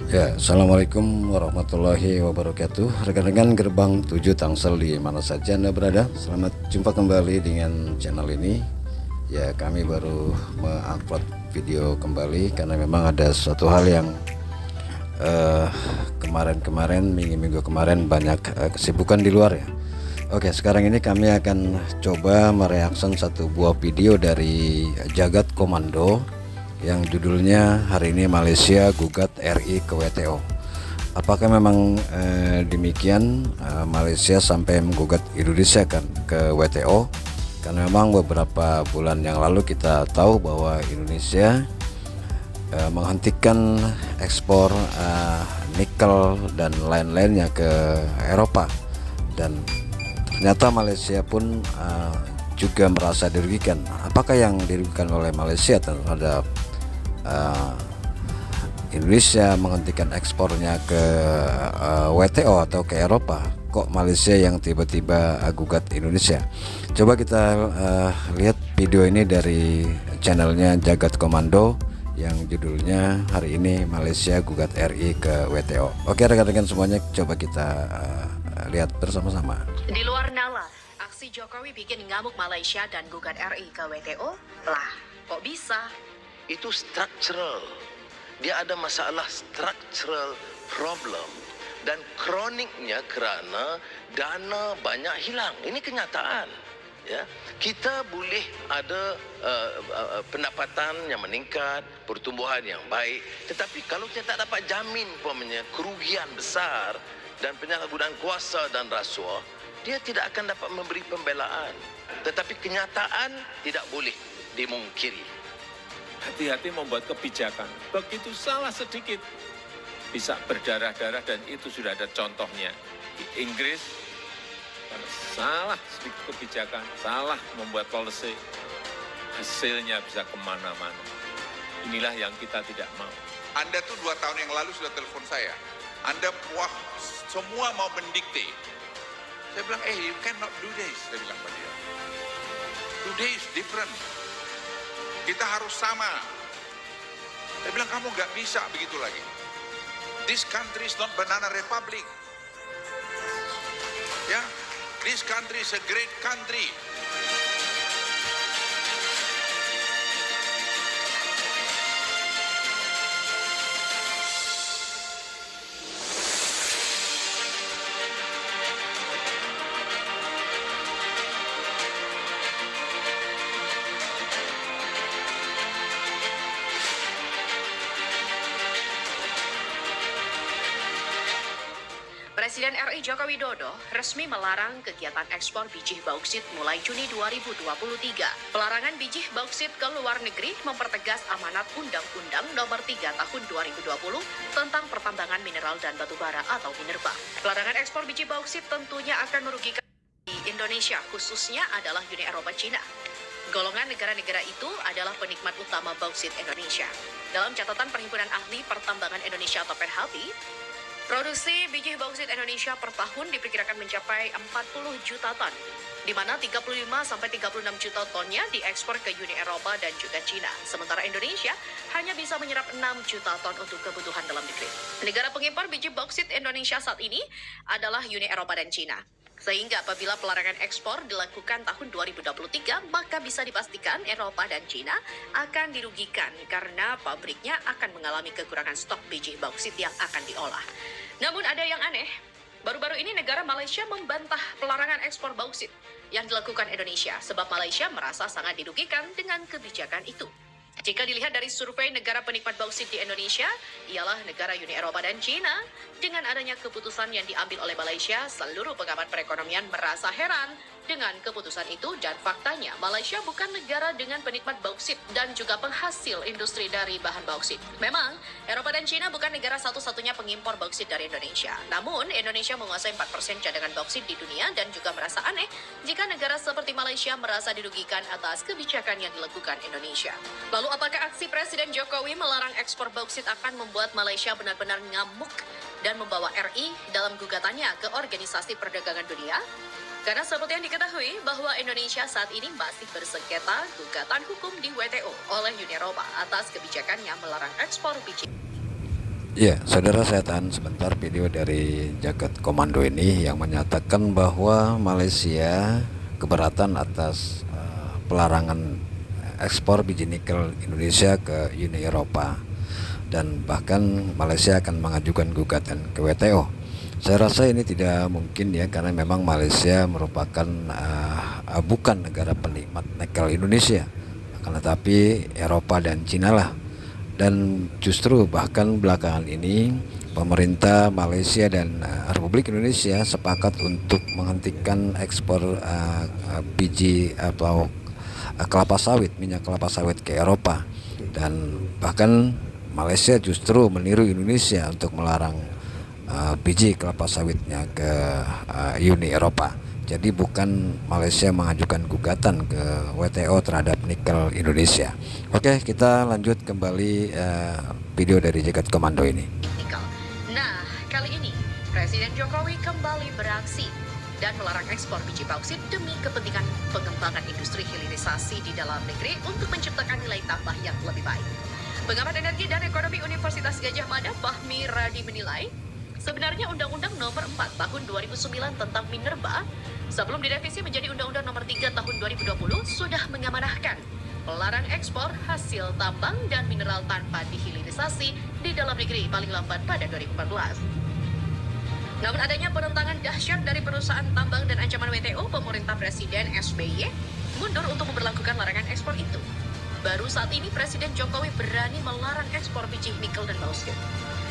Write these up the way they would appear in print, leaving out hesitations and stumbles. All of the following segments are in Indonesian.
Ya, Assalamualaikum warahmatullahi wabarakatuh. Rekan-rekan Gerbang 7 Tangsel di mana saja Anda berada, selamat jumpa kembali dengan channel ini. Ya, kami baru mengupload video kembali karena memang ada suatu hal yang kemarin-kemarin, minggu-minggu kemarin banyak kesibukan di luar ya. Oke, sekarang ini kami akan coba mereaction satu buah video dari Jagat Komando yang judulnya hari ini Malaysia gugat RI ke WTO. Apakah memang demikian, Malaysia sampai menggugat Indonesia kan ke WTO? Karena memang beberapa bulan yang lalu kita tahu bahwa Indonesia menghentikan ekspor nikel dan lain-lainnya ke Eropa, dan ternyata Malaysia pun juga merasa dirugikan. Apakah yang dirugikan oleh Malaysia terhadap Indonesia menghentikan ekspornya ke WTO atau ke Eropa? Kok Malaysia yang tiba-tiba gugat Indonesia? Coba kita lihat video ini dari channelnya Jagat Komando yang judulnya hari ini Malaysia gugat RI ke WTO. Oke rekan-rekan semuanya, coba kita lihat bersama-sama. Di luar nalar, aksi Jokowi bikin ngamuk Malaysia dan gugat RI ke WTO? Lah, kok bisa? Itu structural. Dia ada masalah structural problem dan kroniknya kerana dana banyak hilang. Ini kenyataan. Ya, kita boleh ada pendapatan yang meningkat, pertumbuhan yang baik, tetapi kalau kita tak dapat jamin umpamanya kerugian besar dan penyalahgunaan kuasa dan rasuah, dia tidak akan dapat memberi pembelaan. Tetapi kenyataan tidak boleh dimungkiri. Hati-hati membuat kebijakan. Begitu salah sedikit bisa berdarah-darah, dan itu sudah ada contohnya di Inggris. Karena salah sedikit kebijakan, salah membuat policy, hasilnya bisa kemana-mana. Inilah yang kita tidak mau. Anda tuh 2 tahun yang lalu sudah telepon saya. Anda semua mau mendikte. Saya bilang, you cannot do this. Saya bilang pada dia. Today is different. Kita harus sama. Saya bilang, kamu nggak bisa begitu lagi. This country is not banana republic. Ya, this country is a great country. Presiden RI Joko Widodo resmi melarang kegiatan ekspor biji bauksit mulai Juni 2023. Pelarangan biji bauksit ke luar negeri mempertegas amanat Undang-Undang Nomor 3 Tahun 2020 tentang pertambangan mineral dan batu bara atau Minerba. Pelarangan ekspor biji bauksit tentunya akan merugikan di Indonesia, khususnya adalah Uni Eropa Cina. Golongan negara-negara itu adalah penikmat utama bauksit Indonesia. Dalam catatan Perhimpunan Ahli Pertambangan Indonesia atau Perhapi, produksi biji bauksit Indonesia per tahun diperkirakan mencapai 40 juta ton, di mana 35 sampai 36 juta tonnya diekspor ke Uni Eropa dan juga Cina. Sementara Indonesia hanya bisa menyerap 6 juta ton untuk kebutuhan dalam negeri. Negara pengimpor biji bauksit Indonesia saat ini adalah Uni Eropa dan Cina. Sehingga apabila pelarangan ekspor dilakukan tahun 2023, maka bisa dipastikan Eropa dan Cina akan dirugikan karena pabriknya akan mengalami kekurangan stok biji bauksit yang akan diolah. Namun ada yang aneh, baru-baru ini negara Malaysia membantah pelarangan ekspor bauksit yang dilakukan Indonesia sebab Malaysia merasa sangat dirugikan dengan kebijakan itu. Jika dilihat dari survei negara penikmat bauksit di Indonesia, ialah negara Uni Eropa dan Cina. Dengan adanya keputusan yang diambil oleh Malaysia, seluruh pengamat perekonomian merasa heran dengan keputusan itu, dan faktanya Malaysia bukan negara dengan penikmat bauksit dan juga penghasil industri dari bahan bauksit. Memang, Eropa dan Cina bukan negara satu-satunya pengimpor bauksit dari Indonesia. Namun, Indonesia menguasai 4% cadangan bauksit di dunia dan juga merasa aneh jika negara seperti Malaysia merasa dirugikan atas kebijakan yang dilakukan Indonesia. Lalu apakah aksi Presiden Jokowi melarang ekspor bauksit akan membuat Malaysia benar-benar ngamuk dan membawa RI dalam gugatannya ke Organisasi Perdagangan Dunia? Karena seperti yang diketahui bahwa Indonesia saat ini masih bersengketa gugatan hukum di WTO oleh Uni Eropa atas kebijakannya melarang ekspor biji. Ya, saudara, saya tahan sebentar video dari Jagat Komando ini yang menyatakan bahwa Malaysia keberatan atas pelarangan ekspor biji nikel Indonesia ke Uni Eropa, dan bahkan Malaysia akan mengajukan gugatan ke WTO. Saya rasa ini tidak mungkin ya, karena memang Malaysia merupakan bukan negara penikmat nikel Indonesia, akan tetapi Eropa dan Cina lah. Dan justru bahkan belakangan ini pemerintah Malaysia dan Republik Indonesia sepakat untuk menghentikan ekspor biji atau kelapa sawit, minyak kelapa sawit ke Eropa, dan bahkan Malaysia justru meniru Indonesia untuk melarang biji kelapa sawitnya ke Uni Eropa. Jadi bukan Malaysia mengajukan gugatan ke WTO terhadap nikel Indonesia. Oke, kita lanjut kembali video dari Jagat Komando ini. Nikel. Nah, kali ini Presiden Jokowi kembali beraksi dan melarang ekspor biji bauksit demi kepentingan pengembangan industri hilirisasi di dalam negeri untuk menciptakan nilai tambah yang lebih baik. Pengamat energi dan ekonomi Universitas Gadjah Mada, Fahmi Radi, menilai sebenarnya Undang-Undang Nomor 4 Tahun 2009 tentang Minerba sebelum direvisi menjadi Undang-Undang Nomor 3 Tahun 2020 sudah mengamanahkan melarang ekspor hasil tambang dan mineral tanpa dihilirisasi di dalam negeri paling lambat pada 2014. Namun adanya penentangan dahsyat dari perusahaan tambang dan ancaman WTO, pemerintah Presiden SBY mundur untuk memberlakukan larangan ekspor itu. Baru saat ini Presiden Jokowi berani melarang ekspor biji nikel dan bauksit.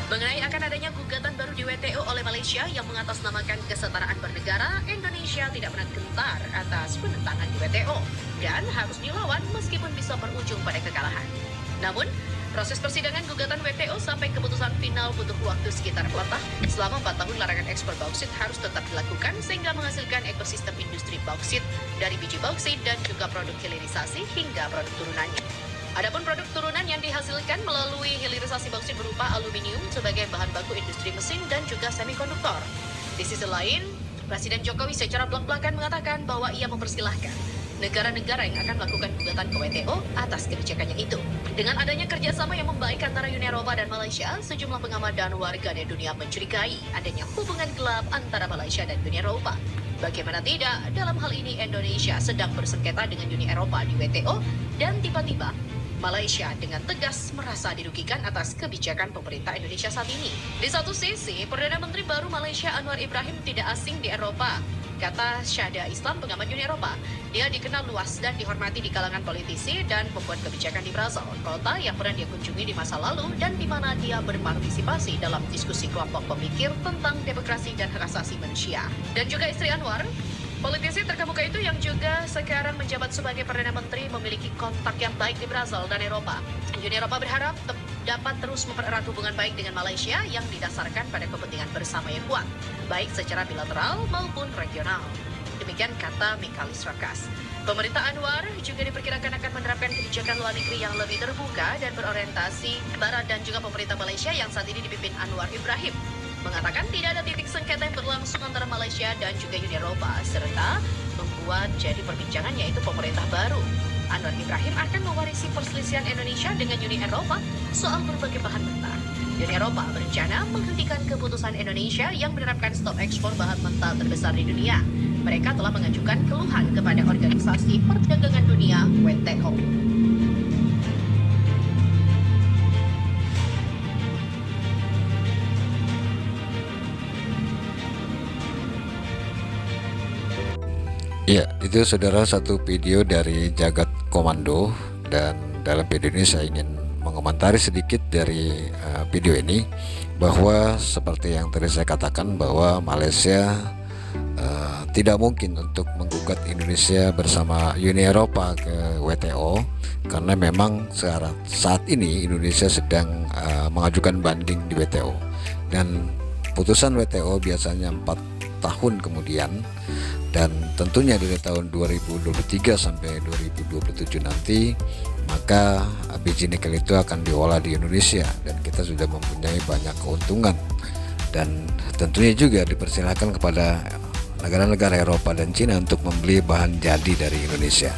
Mengenai akan adanya gugatan baru di WTO oleh Malaysia yang mengatasnamakan kesetaraan bernegara, Indonesia tidak pernah gentar atas penentangan di WTO dan harus dilawan meskipun bisa berujung pada kekalahan. Namun, proses persidangan gugatan WTO sampai keputusan final butuh waktu sekitar 4 tahun. Selama 4 tahun larangan ekspor bauksit harus tetap dilakukan sehingga menghasilkan ekosistem industri bauksit dari biji bauksit dan juga produk hilirisasi hingga produk turunannya. Adapun produk turunan yang dihasilkan melalui hilirisasi bauksit berupa aluminium sebagai bahan baku industri mesin dan juga semikonduktor. Di sisi lain, Presiden Jokowi secara belak-belakan mengatakan bahwa ia mempersilahkan negara-negara yang akan melakukan gugatan ke WTO atas kebijakannya itu. Dengan adanya kerjasama yang membaik antara Uni Eropa dan Malaysia, sejumlah pengamat dan warganet dunia mencurigai adanya hubungan gelap antara Malaysia dan Uni Eropa. Bagaimana tidak, dalam hal ini Indonesia sedang bersengketa dengan Uni Eropa di WTO dan tiba-tiba Malaysia dengan tegas merasa dirugikan atas kebijakan pemerintah Indonesia saat ini. Di satu sisi, Perdana Menteri baru Malaysia Anwar Ibrahim tidak asing di Eropa. Kata Syahda Islam, pengamat Uni Eropa, dia dikenal luas dan dihormati di kalangan politisi dan pembuat kebijakan di Brasil, kota yang pernah dia kunjungi di masa lalu dan di mana dia berpartisipasi dalam diskusi kelompok pemikir tentang demokrasi dan hak asasi manusia. Dan juga istri Anwar, politisi terkemuka itu yang juga sekarang menjabat sebagai Perdana Menteri, memiliki kontak yang baik di Brasil dan Eropa. Uni Eropa berharap dapat terus mempererat hubungan baik dengan Malaysia yang didasarkan pada kepentingan bersama yang kuat, baik secara bilateral maupun regional. Demikian kata Michalis Rakas. Pemerintah Anwar juga diperkirakan akan menerapkan kebijakan luar negeri yang lebih terbuka dan berorientasi barat, dan juga pemerintah Malaysia yang saat ini dipimpin Anwar Ibrahim mengatakan tidak ada titik sengketa yang berlangsung antara Malaysia dan juga Uni Eropa, serta membuat jadi perbincangan yaitu pemerintah baru. Anwar Ibrahim akan mewarisi perselisihan Indonesia dengan Uni Eropa soal berbagai bahan mentah. Uni Eropa berencana menghentikan keputusan Indonesia yang menerapkan stop ekspor bahan mentah terbesar di dunia. Mereka telah mengajukan keluhan kepada Organisasi Perdagangan Dunia (WTO). Ya, itu saudara satu video dari Jagat Komando, dan dalam video ini saya ingin mengomentari sedikit dari video ini bahwa seperti yang tadi saya katakan bahwa Malaysia tidak mungkin untuk menggugat Indonesia bersama Uni Eropa ke WTO karena memang saat ini Indonesia sedang mengajukan banding di WTO, dan putusan WTO biasanya 4 tahun kemudian, dan tentunya dari tahun 2023 sampai 2027 nanti maka biji nikel itu akan diolah di Indonesia, dan kita sudah mempunyai banyak keuntungan, dan tentunya juga dipersilakan kepada negara-negara Eropa dan Cina untuk membeli bahan jadi dari Indonesia.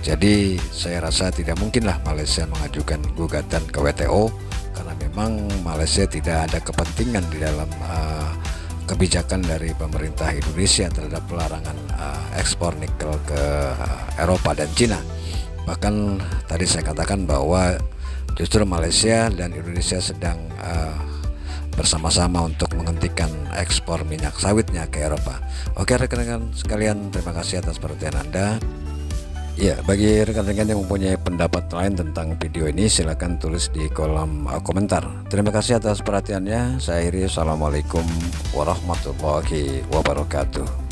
Jadi saya rasa tidak mungkinlah Malaysia mengajukan gugatan ke WTO karena memang Malaysia tidak ada kepentingan di dalam kebijakan dari pemerintah Indonesia terhadap pelarangan ekspor nikel ke Eropa dan Cina. Bahkan tadi saya katakan bahwa justru Malaysia dan Indonesia sedang bersama-sama untuk menghentikan ekspor minyak sawitnya ke Eropa. Oke rekan-rekan sekalian, terima kasih atas perhatian Anda. Ya, bagi rekan-rekan yang mempunyai pendapat lain tentang video ini, silakan tulis di kolom komentar. Terima kasih atas perhatiannya. Saya akhiri. Assalamualaikum warahmatullahi wabarakatuh.